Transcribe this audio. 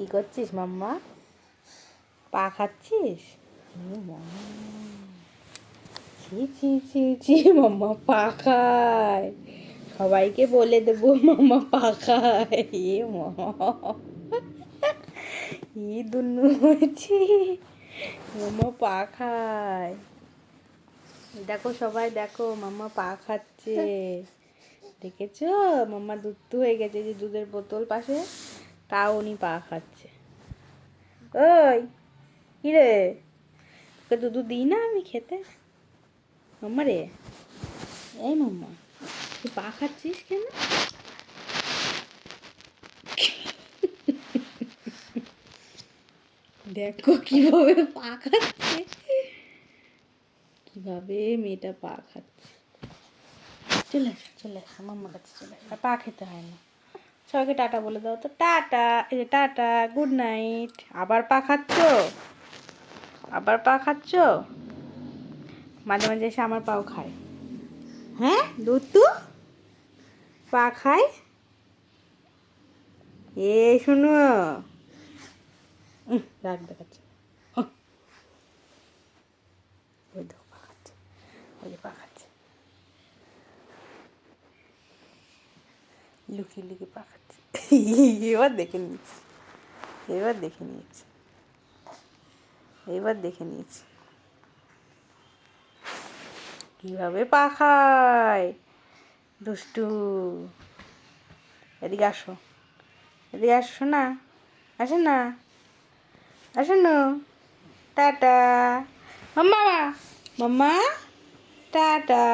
কি করছিস মাম্মা? পা খাচ্ছিস? ছি ছি ছি ছি, মাম্মা পা খায়। সবাইকে বলে দেবো মাম্মা পা খায়। এ মা, ই দুনু হয়েছি, মাম্মা পা খায়। দেখো সবাই, দেখো মাম্মা পা খাচ্ছে। দেখেছো মাম্মা দুধ হয়ে গেছে, যে দুধের বোতল পাশে, তাও উনি পা খাচ্ছে। ওই কিরে, তোকে দুধ দিই না আমি খেতে? মাম্মা রে, এই মাম্মা, তুই পা খাচ্ছিস কেন? দেখো কিভাবে পা খাচ্ছে, কিভাবে মেয়েটা পা খাচ্ছে। চলে আসো, চলে আসো, মাম্মার কাছে চলে আসো। পা খেতে হয় না। সবাইকে টাটা বলে দাও তো। টাটা, এই যে টাটা, গুড নাইট। আবার পা খাচ্ছ? আবার পা খাচ্ছ? মাঝে মাঝে এসে আমার পাও খায়। হ্যাঁ দুধ তো পা খায়। এ শোনো, রাগ দেখাচ্ছে। ওই দেখো পা খাচ্ছে, ওই যে পা খাচ্ছে, লুকিয়ে লুকিয়ে পা খাচ্ছে। এবার দেখে নিয়েছি, এবার দেখে নিয়েছি, এবার দেখে নিয়েছি কিভাবে পা খায়। দুষ্টু, এদিকে আসো, এদিকে আসো না, আসো না, আসো না। টাটা মাম্মা, মাম্মা টাটা।